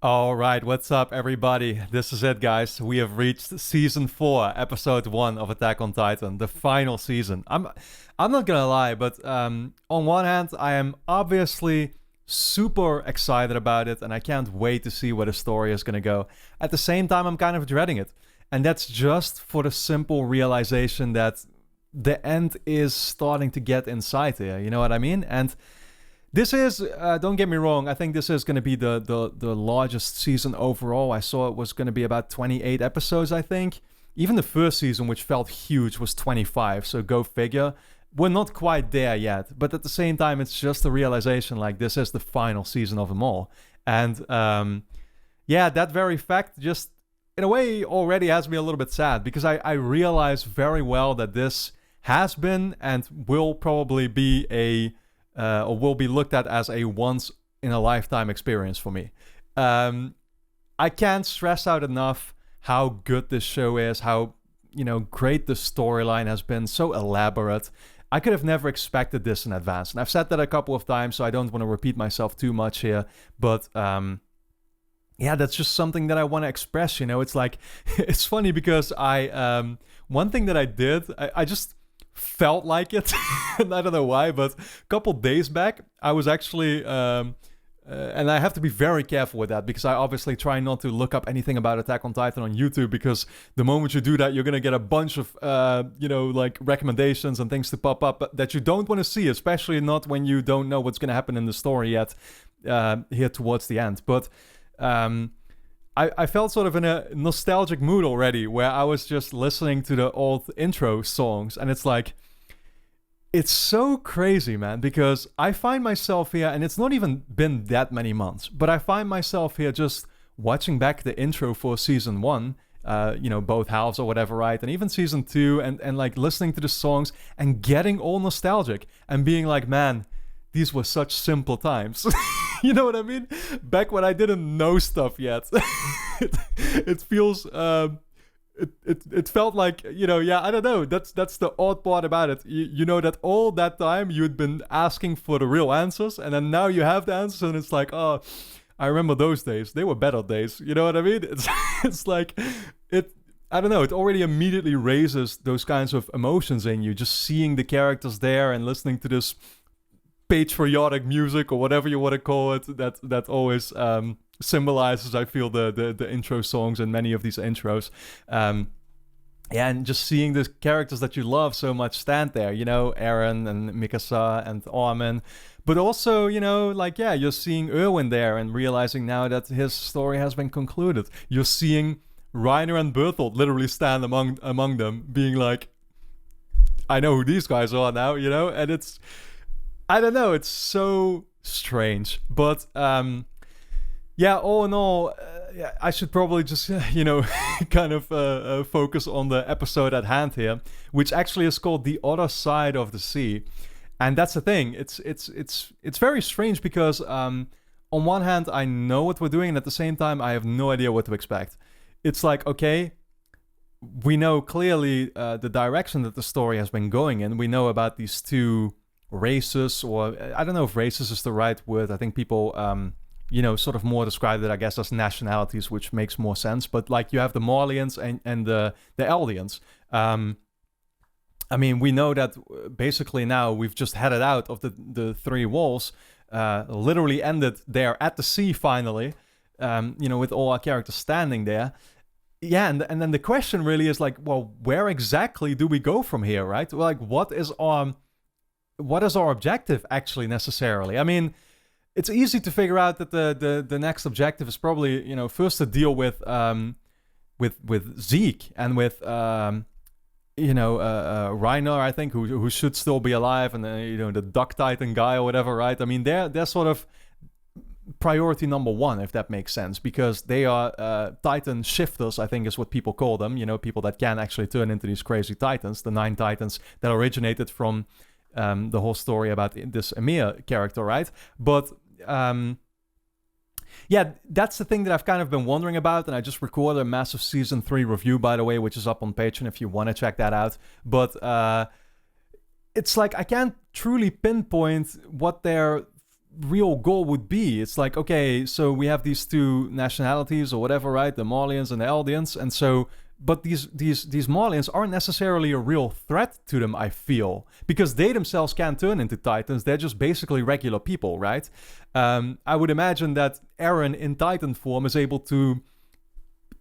All right, what's up, everybody? This is it, guys. We have reached season 4, episode 1 of Attack on Titan, the final season. I'm not gonna lie, but on one hand, I am obviously super excited about it, and I can't wait to see where the story is gonna go. At the same time, I'm kind of dreading it, and that's just for the simple realization that the end is starting to get in sight here. You know what I mean? And this is, don't get me wrong, I think this is going to be the largest season overall. I saw it was going to be about 28 episodes, I think. Even the first season, which felt huge, was 25, so go figure. We're not quite there yet, but at the same time, it's just a realization, like, this is the final season of them all. And, yeah, that very fact just, in a way, already has me a little bit sad, because I realize very well that this has been and will probably be or will be looked at as a once in a lifetime experience for me. I can't stress out enough how good this show is, how great the storyline has been, so elaborate. I could have never expected this in advance, and I've said that a couple of times, so I don't want to repeat myself too much here. But yeah, that's just something that I want to express. It's like it's funny because I one thing that I did, I just felt like it. And I don't know why, but a couple days back I was actually and I have to be very careful with that, because I obviously try not to look up anything about Attack on Titan on YouTube, because the moment you do that, you're gonna get a bunch of like recommendations and things to pop up that you don't want to see, especially not when you don't know what's gonna happen in the story yet here towards the end. But I felt sort of in a nostalgic mood already, where I was just listening to the old intro songs, and it's like, it's so crazy, man, because I find myself here, and it's not even been that many months, but I find myself here just watching back the intro for season 1, both halves or whatever, right? And even season 2, and like listening to the songs and getting all nostalgic and being like, man, these were such simple times. You know what I mean? Back when I didn't know stuff yet. it feels it felt like, yeah, I don't know. That's the odd part about it. You know that all that time you'd been asking for the real answers, and then now you have the answers, and it's like, oh, I remember those days. They were better days. You know what I mean? It's like I don't know, it already immediately raises those kinds of emotions in you, just seeing the characters there and listening to this patriotic music or whatever you want to call it, that always symbolizes, I feel, the intro songs and many of these intros. Yeah, and just seeing the characters that you love so much stand there, Eren and Mikasa and Armin. But also, you're seeing Erwin there and realizing now that his story has been concluded. You're seeing Reiner and Bertolt literally stand among them, being like, I know who these guys are now, and it's, I don't know, it's so strange. But yeah, all in all, I should probably just, kind of focus on the episode at hand here, which actually is called The Other Side of the Sea. And that's the thing. It's very strange because on one hand, I know what we're doing, and at the same time, I have no idea what to expect. It's like, okay, we know clearly the direction that the story has been going in. We know about these two races, or I don't know if races is the right word. I think people sort of more describe it, I guess, as nationalities, which makes more sense. But like, you have the Marlians and the Eldians. I mean, we know that basically now we've just headed out of the three walls, literally ended there at the sea finally, with all our characters standing there. Yeah, and then the question really is like, well, where exactly do we go from here, right? Like, what is our objective actually necessarily? I mean, it's easy to figure out that the next objective is probably, first to deal with Zeke and with Reiner, I think, who should still be alive, and the Duck Titan guy or whatever, right? I mean, they're sort of priority number 1, if that makes sense, because they are Titan shifters, I think is what people call them. People that can actually turn into these crazy Titans, the 9 Titans that originated from the whole story about this Emir character, right? But yeah, that's the thing that I've kind of been wondering about, and I just recorded a massive season 3 review, by the way, which is up on Patreon if you want to check that out. But it's like, I can't truly pinpoint what their real goal would be. It's like, okay, so we have these two nationalities or whatever, right? The Marlians and the Eldians, and so. But these Marlians aren't necessarily a real threat to them, I feel, because they themselves can't turn into Titans. They're just basically regular people, right? I would imagine that Eren in Titan form is able to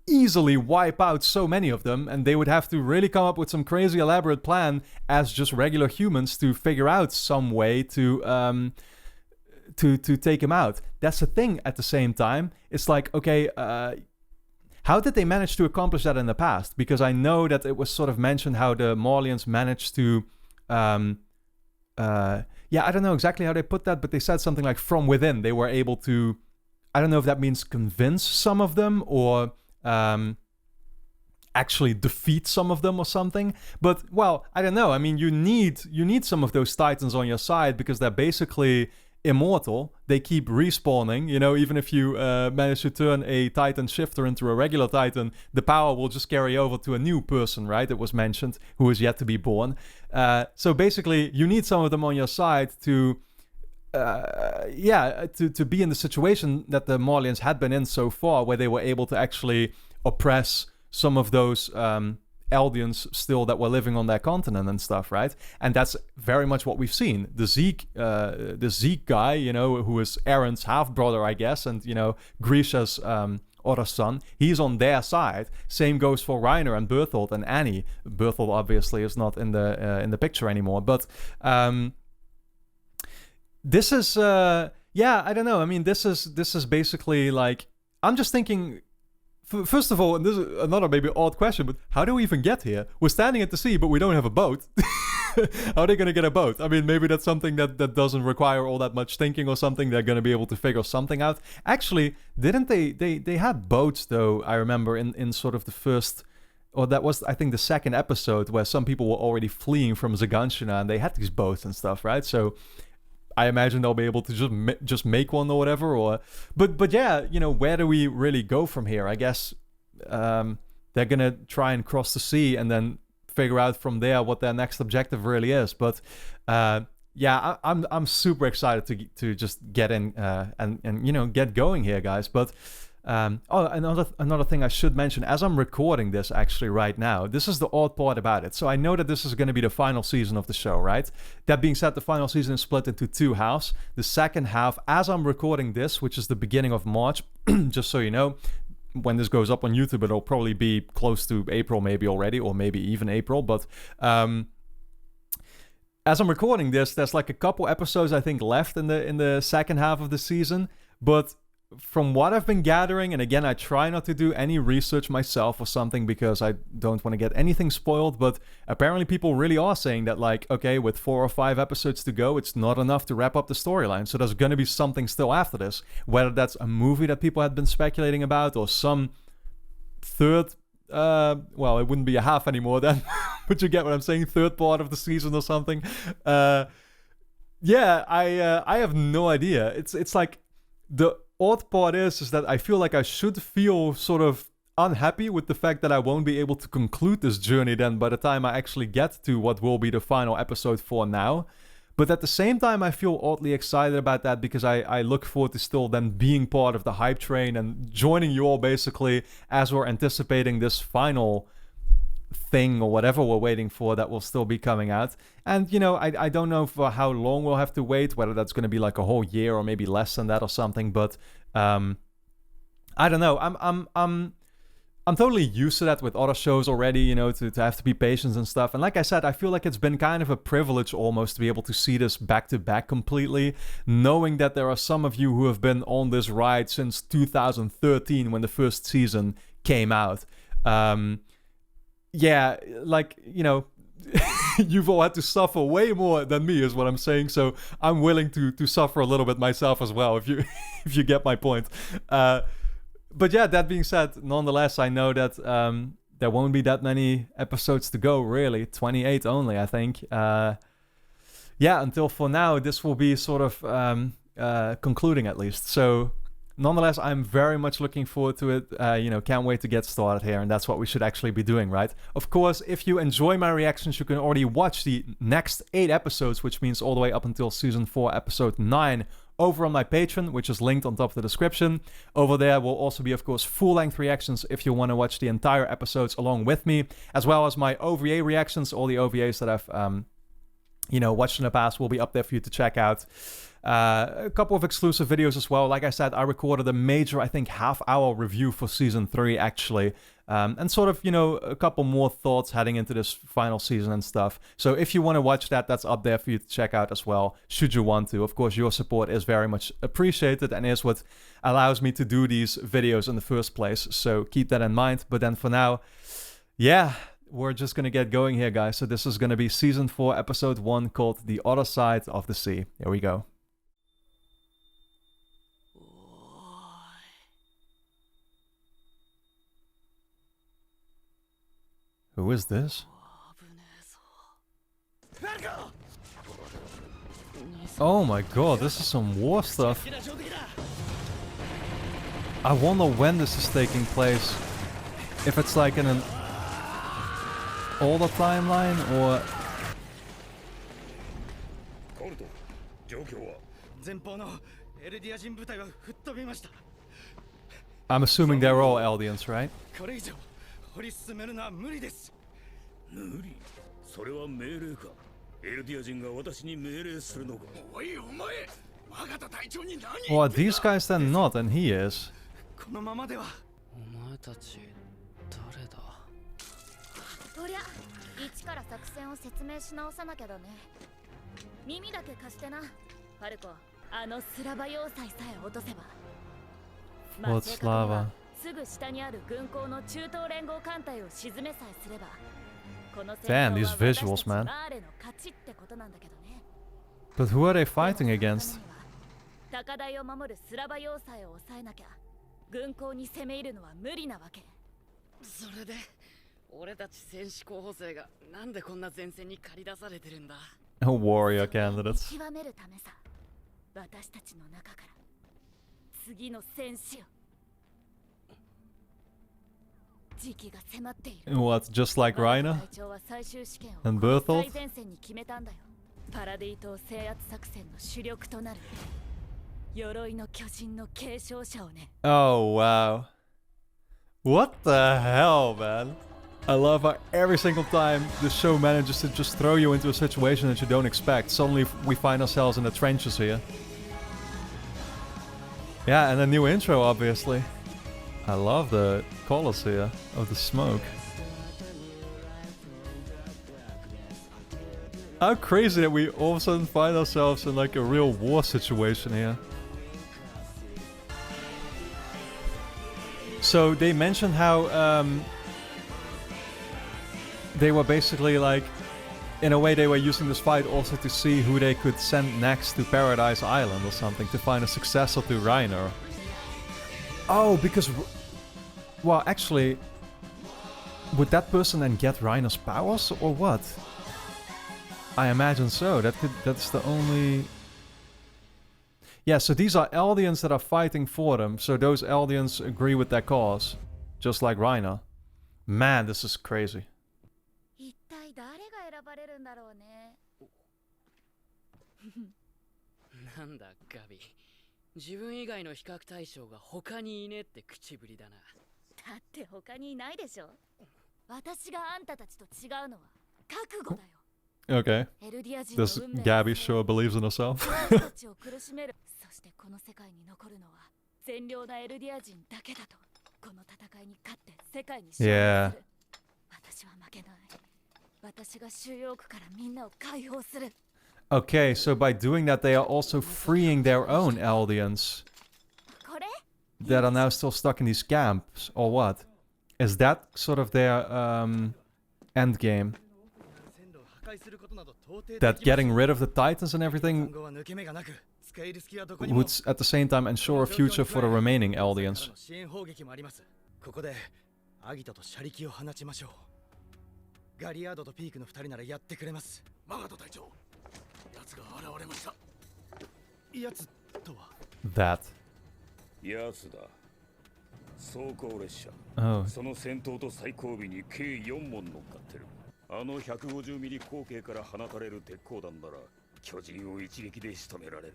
easily wipe out so many of them, and they would have to really come up with some crazy elaborate plan as just regular humans to figure out some way to take him out. That's the thing. At the same time, it's like, okay, how did they manage to accomplish that in the past? Because I know that it was sort of mentioned how the Marlians managed to, I don't know exactly how they put that, but they said something like from within. They were able to, I don't know if that means convince some of them or actually defeat some of them or something. But, well, I don't know. I mean, you need some of those Titans on your side because they're basically immortal. They keep respawning, even if you manage to turn a Titan shifter into a regular Titan, the power will just carry over to a new person, right? It was mentioned, who is yet to be born. So basically, you need some of them on your side to be in the situation that the Marlians had been in so far, where they were able to actually oppress some of those Eldians still that were living on their continent and stuff, right? And that's very much what we've seen. The Zeke guy, who is Eren's half-brother, I guess, and, Grisha's other son, he's on their side. Same goes for Reiner and Berthold and Annie. Berthold obviously is not in the picture anymore, but this is, I don't know. I mean, this is basically like, I'm just thinking. First of all, and this is another maybe odd question, but how do we even get here? We're standing at the sea, but we don't have a boat. How are they going to get a boat? I mean, maybe that's something that doesn't require all that much thinking or something. They're going to be able to figure something out. Actually, didn't they had boats, though, I remember, in sort of the first, or that was, I think, the second episode where some people were already fleeing from Zaganshina and they had these boats and stuff, right? So I imagine they'll be able to just make one or whatever. But yeah, where do we really go from here? I guess they're gonna try and cross the sea and then figure out from there what their next objective really is. But I'm super excited to just get in and get going here, guys. But another thing I should mention, as I'm recording this actually right now, this is the odd part about it. So I know that this is going to be the final season of the show, right? That being said, the final season is split into two halves. The second half, as I'm recording this, which is the beginning of March, just so you know, when this goes up on YouTube, it'll probably be close to April maybe already, or maybe even April, but as I'm recording this, there's like a couple episodes I think left in the second half of the season, but from what I've been gathering, and again, I try not to do any research myself or something because I don't want to get anything spoiled, but apparently people really are saying that, like, okay, with 4 or 5 episodes to go, it's not enough to wrap up the storyline. So there's going to be something still after this, whether that's a movie that people had been speculating about or some third, well, it wouldn't be a half anymore then, but you get what I'm saying, third part of the season or something. I have no idea. It's like the odd part is that I feel like I should feel sort of unhappy with the fact that I won't be able to conclude this journey then by the time I actually get to what will be the final episode for now. But at the same time, I feel oddly excited about that because I look forward to still then being part of the hype train and joining you all basically as we're anticipating this final thing or whatever we're waiting for that will still be coming out. And I don't know for how long we'll have to wait, whether that's going to be like a whole year or maybe less than that or something, but I don't know. I'm totally used to that with other shows already, to have to be patient and stuff. And like I said, I feel like it's been kind of a privilege almost to be able to see this back to back completely, knowing that there are some of you who have been on this ride since 2013 when the first season came out. You've all had to suffer way more than me is what I'm saying, so I'm willing to suffer a little bit myself as well, if you get my point. But yeah, that being said, nonetheless, I know that there won't be that many episodes to go, really. 28 only, I think. Until for now, this will be sort of concluding at least. So nonetheless, I'm very much looking forward to it. Can't wait to get started here, and that's what we should actually be doing, right? Of course, if you enjoy my reactions, you can already watch the next 8 episodes, which means all the way up until Season 4, Episode 9 over on my Patreon, which is linked on top of the description. Over there will also be, of course, full-length reactions if you want to watch the entire episodes along with me, as well as my OVA reactions. All the OVAs that I've, watched in the past will be up there for you to check out. A couple of exclusive videos as well. Like I said, I recorded a major, I think, half-hour review for Season 3, actually. And sort of, a couple more thoughts heading into this final season and stuff. So if you want to watch that, that's up there for you to check out as well, should you want to. Of course, your support is very much appreciated and is what allows me to do these videos in the first place. So keep that in mind. But then for now, yeah, we're just going to get going here, guys. So this is going to be Season 4, Episode 1, called The Other Side of the Sea. Here we go. Who is this? Oh my god, this is some war stuff. I wonder when this is taking place. If it's like in an older timeline or... I'm assuming they're all Eldians, right? 掘り進めるのは無理です。無理？それは命令か。エルディア人が私に命令するのか。おいお前、我が隊長に何？ Well, these guys then not, and he is. このままでは。お前たち誰だ？とりゃ、一から作戦を説明し直さなきゃだね。耳だけ貸してな、ファルコ。あのスラバ要塞さえ落とせば。What's lava? すぐ下にある軍港の中東連合艦隊を沈めさえすれば、この戦争は Damn, these visuals, man. But who are they fighting against? 高台を守るスラバ要塞を抑えなきゃ、軍港に攻め入るのは無理なわけ。それで、俺たち戦士候補生がなんでこんな前線に駆り出されてるんだ。Warrior candidates. 極めるためさ、私たちの中から次の戦士を。What, just like Reiner? And Berthold? Oh, wow. What the hell, man? I love how every single time the show manages to just throw you into a situation that you don't expect. Suddenly we find ourselves in the trenches here. Yeah, and a new intro, obviously. I love the colors here of the smoke. How crazy that we all of a sudden find ourselves in like a real war situation here. So they mentioned how they were basically like, in a way they were using this fight also to see who they could send next to Paradise Island or something, to find a successor to Reiner. Oh, because... Well, actually... Would that person then get Reiner's powers, or what? I imagine so. That's the only... Yeah, so these are Eldians that are fighting for them, so those Eldians agree with their cause. Just like Reiner. Man, this is crazy. なんだガビ、自分以外の比較対象が他にいねえって口ぶりだな。だって他にいないでしょ。私があんたたちと違うのは覚悟だよ。Okay. This Gabby sure believes in herself. そしてこの世界に残るのは善良なエルディア人だけだと。この戦いに勝って世界に勝利する。私は負けない。私が収容区からみんなを解放する。Okay, so by doing that they are also freeing their own Eldians that are now still stuck in these camps, or what? Is that sort of their end game? That getting rid of the Titans and everything would at the same time ensure a future for the remaining Eldians. That. Oh. その戦闘と最後尾に計4門乗っかってる。あの150ミリ口径から放たれる鉄鋼弾なら巨人を一撃で仕留められる。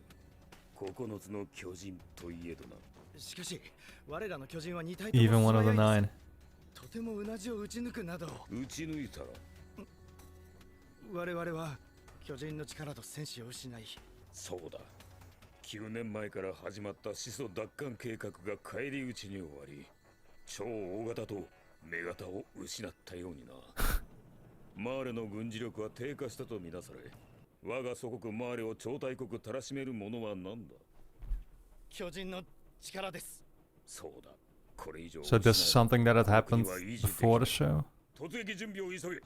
9つの巨人といえどな。しかし我らの巨人は2体とも Even one of the 素早い nine. とてもうなじを打ち抜くなど打ち抜いたら我々は巨人の力と戦士を失いそうだ。9年前から始まった始祖奪還計画が返り討ちに終わり、超大型と目型を失ったようにな。マーレの軍事力は低下したとみなされ、我が祖国マーレを超大国たらしめるものは何だ。巨人の力です。そうだ。これ以上 So this is something that had happened before the show. 突撃準備を急げ。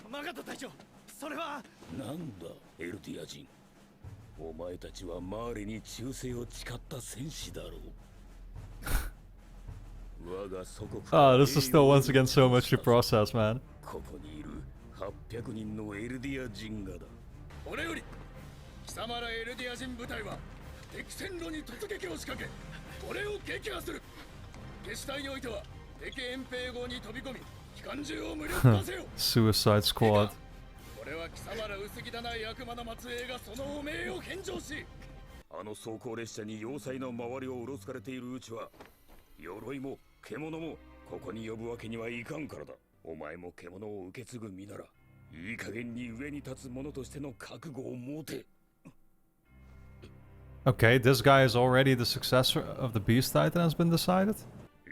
マガト隊長、それはなんだエルディア人、お前たちはマーレに忠誠を誓った戦士だろう。我が祖国 Oh, this is still once again so much to process, man. ここにいる800人のエルディア人がだ。これより貴様らエルディア人部隊は敵線路に突撃を仕掛け、これを撃破する。決死隊においては敵遠征号に飛び込み機関銃を無力化せよ。 Suicide Squad. これは貴様ら薄汚い悪魔の末裔がその汚名を返上し、あの装甲列車に要塞の周りをうろつかれているうちは鎧も獣もここに呼ぶわけにはいかんからだ。お前も獣を受け継ぐ身ならいい加減に上に立つ者としての覚悟を持て。 Okay, this guy is already the successor of the Beast Titan has been decided.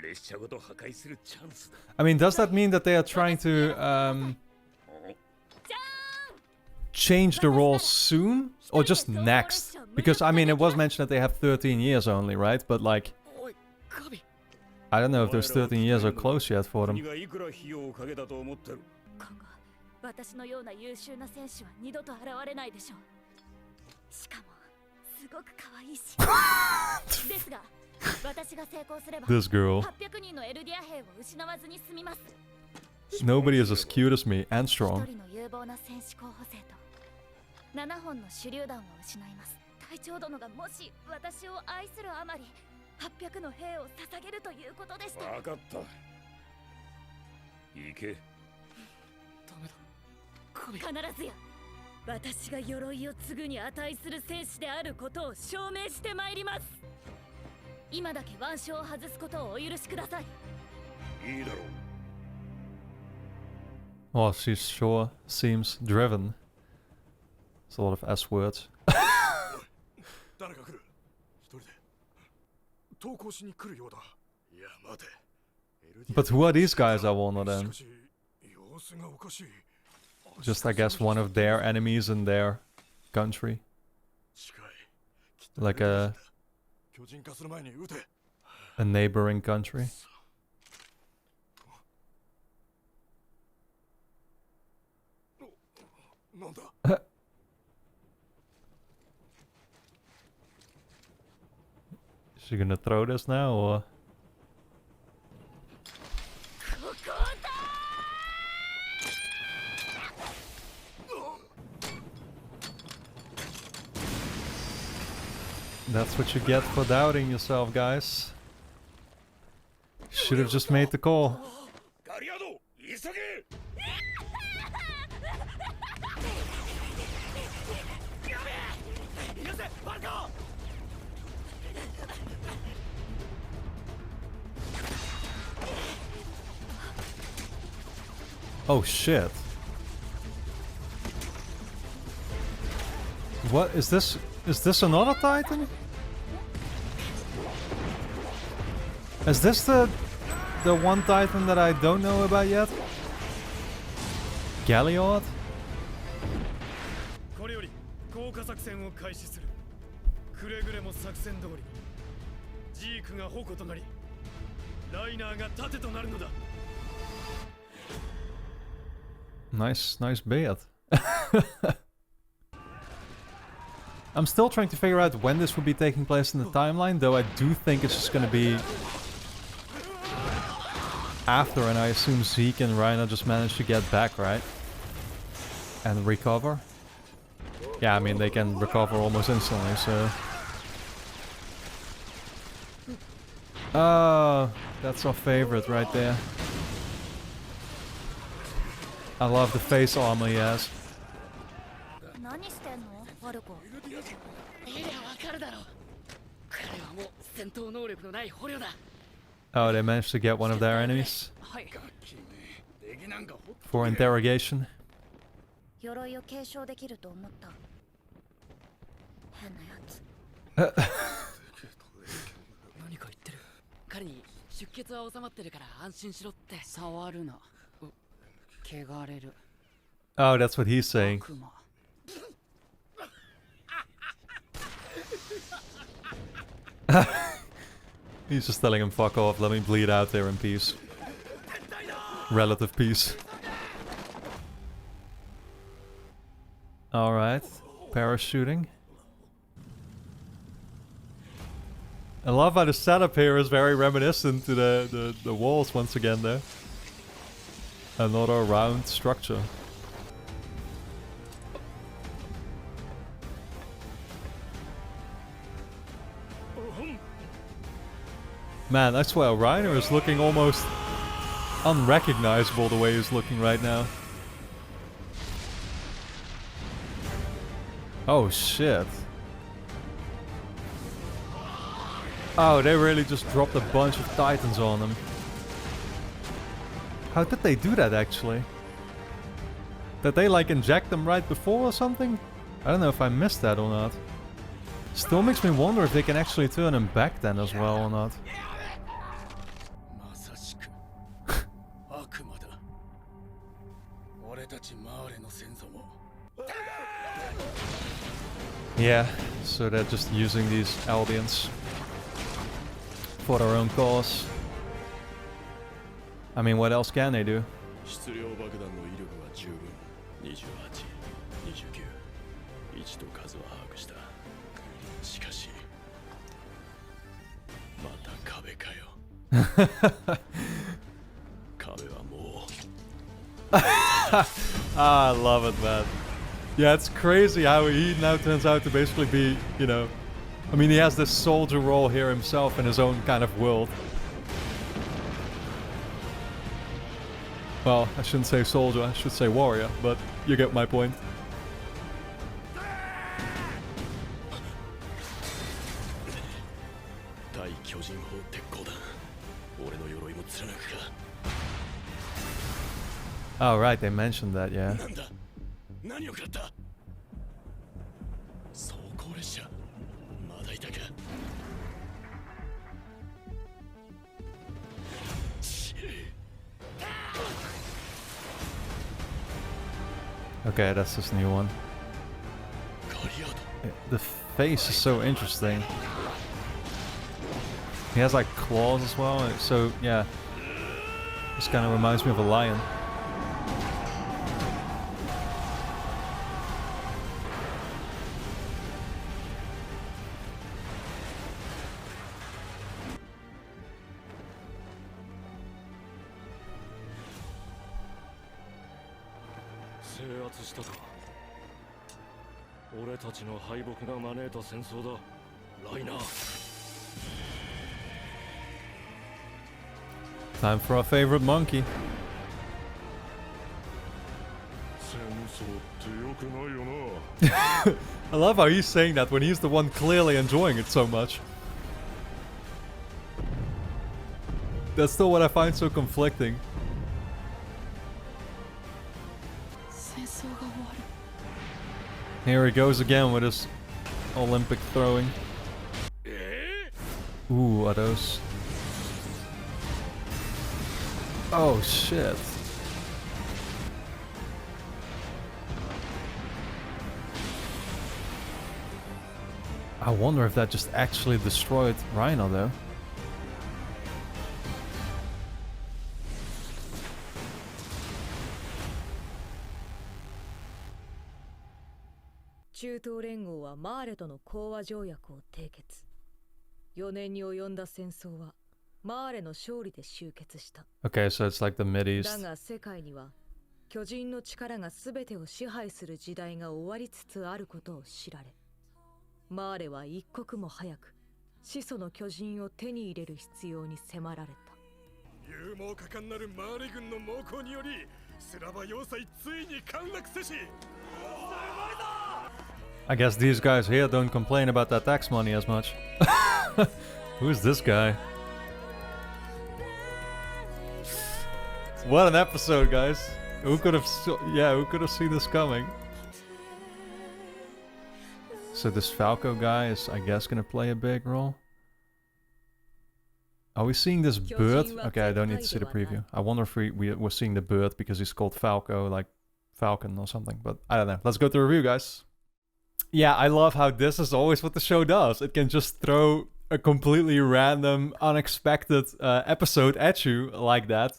列車ごと破壊するチャンスだ。 I mean, does that mean that they are trying to change the roles soon? Or just next? Because, I mean, it was mentioned that they have 13 years only, right? But, like, おいカビ I don't know if those 13 years are close yet for 国 them. がいくら費用をかけたと思ってる。今後私のような優秀な選手は二度と現れないでしょう。しかもすごく可愛いしですが私が成功すれば This girl. 800人のエルディア兵を失わずに済みます。 Nobody is as cute as me and 一 strong. 人の有望な戦士候補生と7本の手榴弾を失います。隊長殿がもし私を愛するあまり800の兵を捧げるということでした。分かった。行け。ダメだカビ必ずや私が鎧を継ぐに値する戦士であることを証明してまいります。今だけ腕章を外すことをお許しください。いいだろう。 Oh, she sure seems driven. It's a lot of S words. 誰か来る。一人で投稿しに来るようだ。いや待て。 But who are these guys, I wonder し then? かし様子がおかしい。 Just, I guess, one of their enemies in their country. 近い。 Like a 巨人化する前に撃て。 neighboring country. なんだ。 Is she gonna throw this now, or...? That's what you get for doubting yourself, guys. Should have just made the call. ガリアド、急げ。 Oh shit. What is this? Is this another Titan? Is this the one Titan that I don't know about yet? Galliard? これより降下作戦を開始する。くれぐれも作戦通りジークが矛となりライナーが盾となるのだ。 Nice beard. I'm still trying to figure out when this would be taking place in the timeline, though I do think it's just gonna be after, and I assume Zeke and Rhino just managed to get back, right? And recover. Yeah, I mean, they can recover almost instantly, so... Oh, that's our favorite right there. I love the face armor he has. 何してんのワルコ。エリアはかるだろう。彼はもう戦闘能力のない捕虜だ。 Oh, they managed to get one of their enemies はい。敵なんかほっ for interrogation. 鎧を継承できると思った。変なやつ。何か言ってる。彼に出血は収まってるから安心しろって。触るな。汚れる。 Oh, that's what he's saying. 悪魔。 He's just telling him, fuck off, let me bleed out there in peace. Relative peace. Alright, parachuting. I love how the setup here is very reminiscent to the walls once again there. Another round structure. Man, I swear, Reiner is looking almost unrecognizable the way he's looking right now. Oh shit. Oh, they really just dropped a bunch of titans on him. How did they do that actually? Did they like inject them right before or something? I don't know if I missed that or not. Still makes me wonder if they can actually turn him back then as well or not. まさしく悪魔だ。俺たちマーレの先祖も。 Yeah, so they're just using these Albions for their own cause. I mean, what else can they do? 質量爆弾の威力は十分。28、29、1と数は把握した。しかし、また壁かよ。壁はもう。I love it, man. Yeah, it's crazy how he now turns out to basically be, you know... I mean, he has this soldier role here himself in his own kind of world. Well, I shouldn't say soldier, I should say warrior, but you get my point. Oh, right, they mentioned that, yeah. Okay, that's this new one. The face is so interesting. He has like claws as well, so yeah. This kind of reminds me of a lion. Time for our favorite monkey. I love how he's saying that when he's the one clearly enjoying it so much. That's still what I find so conflicting. Here he goes again with his Olympic throwing. Ooh, are those... Oh shit. I wonder if that just actually destroyed Rhino though. Okay, so it's like the Mideast. だが世界には巨人の力が全てを支配する時代が終わりつつあることを知られ、マーレは一刻も早く始祖の巨人を手に入れる必要に迫られた。勇猛果敢なるマーレ軍の猛攻によりスラバ要塞ついに陥落せし。I guess these guys here don't complain about that tax money as much. Who's this guy? What an episode, guys. Who could have seen this coming? So this Falco guy is, I guess, gonna play a big role. Are we seeing this bird? Okay, I don't need to see the preview. I wonder if we're seeing the bird because he's called Falco, like Falcon or something. But I don't know. Let's go to review, guys. Yeah, I love how this is always what the show does. It can just throw a completely random, unexpected episode at you like that.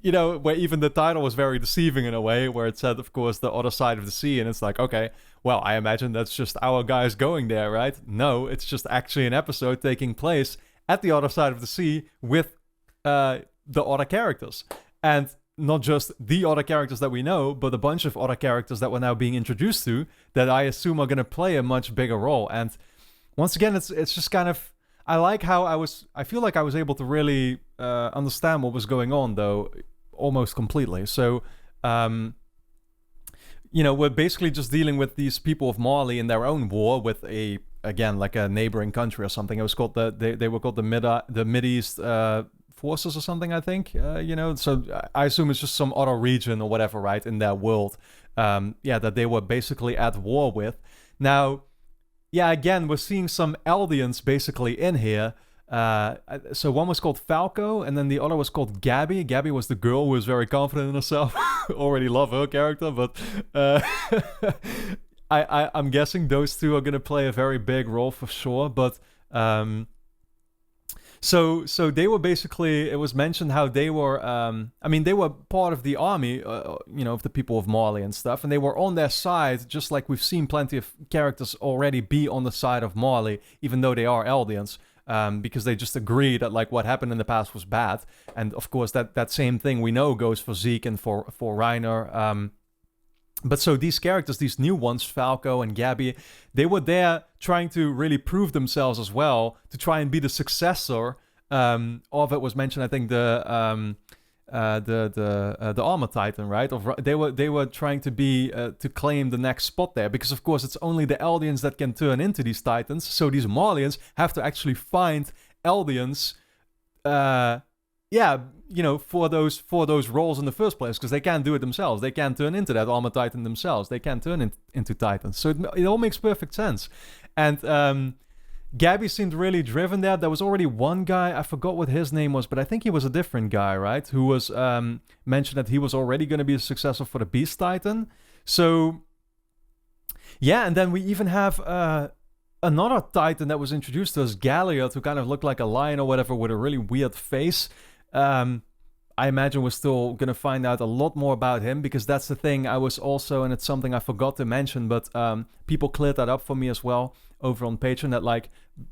You know, where even the title was very deceiving in a way, where it said, of course, the other side of the sea. And it's like, okay, well, I imagine that's just our guys going there, right? No, it's just actually an episode taking place at the other side of the sea with the other characters. And not just the other characters that we know, but a bunch of other characters that we're now being introduced to that I assume are going to play a much bigger role. And once again, it's just kind of... I like how I feel like I was able to really understand what was going on, though, almost completely. So, you know, we're basically just dealing with these people of Marley in their own war with again, like a neighboring country or something. It was called they were called the Mideast forces or something, I think. You know, so I assume it's just some other region or whatever, right, in their world. Yeah, that they were basically at war with. Now, yeah, again, we're seeing some Eldians basically in here. So one was called Falco, and then the other was called Gabby. Gabby was the girl who was very confident in herself. Already love her character, but I'm guessing those two are going to play a very big role for sure. But so they were basically, it was mentioned how they were, I mean, they were part of the army, you know, of the people of Marley and stuff, and they were on their side, just like we've seen plenty of characters already be on the side of Marley, even though they are Eldians. Because they just agree that like what happened in the past was bad, and of course that same thing we know goes for Zeke and for Reiner. But so these characters, these new ones, Falco and Gabby, they were there trying to really prove themselves as well, to try and be the successor of, it was mentioned, I think, the Armor Titan, right? They were trying to be to claim the next spot there, because of course it's only the Eldians that can turn into these Titans. So these Marlians have to actually find Eldians, yeah, you know, for those roles in the first place, because they can't do it themselves. They can't turn into that Armor Titan themselves. They can't turn into Titans. So it all makes perfect sense. And Gabby seemed really driven there. There was already one guy, I forgot what his name was, but I think he was a different guy, right? Who was mentioned that he was already going to be a successor for the Beast Titan. So, yeah, and then we even have another Titan that was introduced to us, Galliot, who kind of looked like a lion or whatever with a really weird face. I imagine we're still going to find out a lot more about him, because that's the thing I was also, and it's something I forgot to mention, but people cleared that up for me as well over on Patreon, that like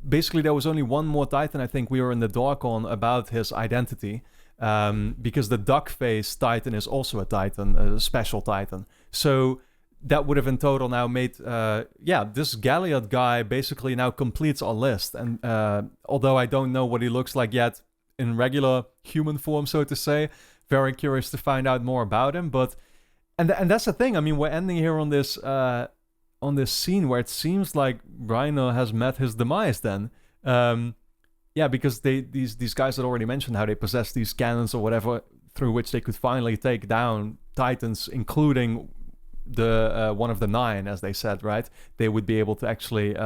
basically there was only one more Titan I think we were in the dark on about his identity, because the duck face Titan is also a Titan, a special Titan. So that would have in total now made, yeah, this Galliot guy basically now completes our list. And although I don't know what he looks like yet in regular human form, so to say, very curious to find out more about him. But and that's the thing. I mean, we're ending here on this scene where it seems like Reiner has met his demise. Then, yeah, because these guys had already mentioned how they possess these cannons or whatever through which they could finally take down Titans, including the one of the 9, as they said, right? They would be able to actually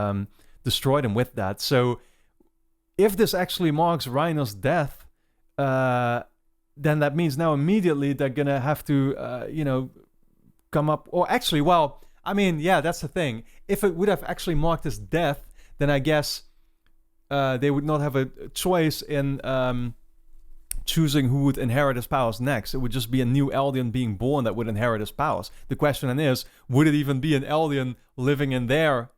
destroy them with that. So if this actually marks Reiner's death, then that means now immediately they're gonna have to, you know, come up. Or actually, well, I mean, yeah, that's the thing. If it would have actually marked his death, then I guess they would not have a choice in choosing who would inherit his powers next. It would just be a new Eldian being born that would inherit his powers. The question then is, would it even be an Eldian living in their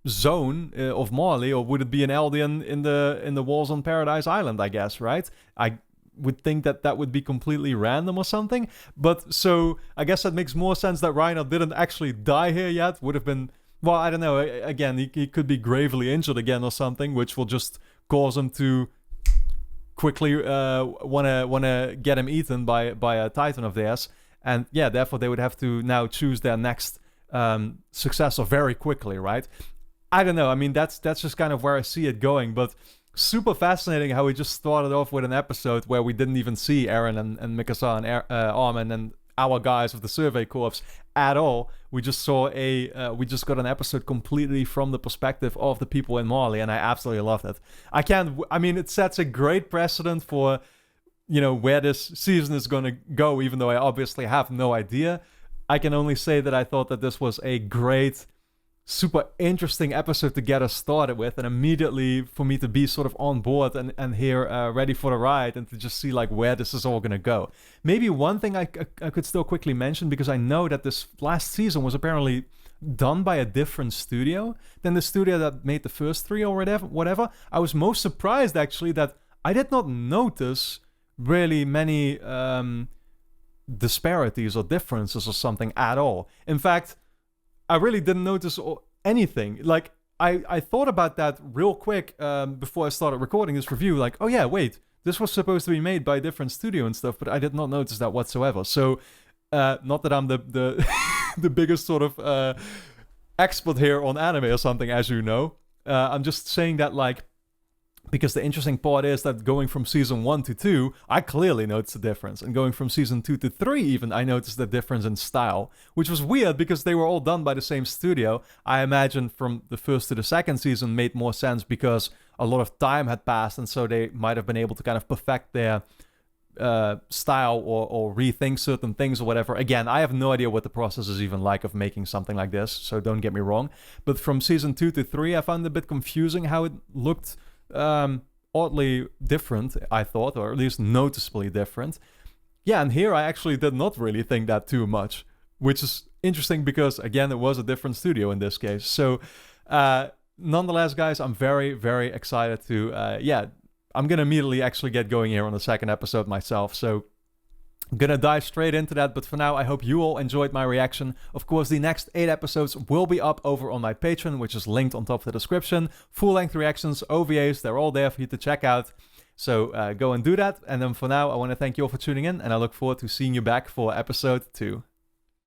zone of Marley, or would it be an Eldian in the walls on Paradise Island, I guess, right? I would think that would be completely random or something. But so I guess that makes more sense that Reiner didn't actually die here yet. Would have been, well, I don't know. Again, he could be gravely injured again or something, which will just cause him to quickly wanna get him eaten by a Titan of theirs. And yeah, therefore they would have to now choose their next successor very quickly, right? I don't know. I mean, that's just kind of where I see it going, but super fascinating how we just started off with an episode where we didn't even see Eren and Mikasa and Armin and our guys of the Survey Corps at all. We just saw we just got an episode completely from the perspective of the people in Marley, and I absolutely loved it. I mean, it sets a great precedent for, where this season is going to go, even though I obviously have no idea. I can only say that I thought that this was a great, super interesting episode to get us started with, and immediately for me to be sort of on board and here ready for the ride, and to just see like where this is all gonna go. Maybe one thing I could still quickly mention, because I know that this last season was apparently done by a different studio than the studio that made the first 3 or whatever. I was most surprised actually that I did not notice really many disparities or differences or something at all. In fact, I really didn't notice anything. Like, I thought about that real quick before I started recording this review. Like, oh yeah, wait, this was supposed to be made by a different studio and stuff, but I did not notice that whatsoever. So, not that I'm the the biggest sort of expert here on anime or something, as you know. I'm just saying that, like, because the interesting part is that going from season 1 to 2, I clearly noticed a difference. And going from season 2 to 3 even, I noticed the difference in style. Which was weird because they were all done by the same studio. I imagine from the first to the second season made more sense because a lot of time had passed. And so they might have been able to kind of perfect their style or rethink certain things or whatever. Again, I have no idea what the process is even like of making something like this. So don't get me wrong. But from season 2 to 3, I found it a bit confusing how it looked oddly different, I thought, or at least noticeably different. Yeah, and here I actually did not really think that too much, which is interesting because, again, it was a different studio in this case. So, nonetheless, guys, I'm very, very excited to, I'm going to immediately actually get going here on the second episode myself. So, I'm going to dive straight into that, but for now, I hope you all enjoyed my reaction. Of course, the next 8 episodes will be up over on my Patreon, which is linked on top of the description. Full-length reactions, OVAs, they're all there for you to check out. So go and do that. And then for now, I want to thank you all for tuning in, and I look forward to seeing you back for episode 2.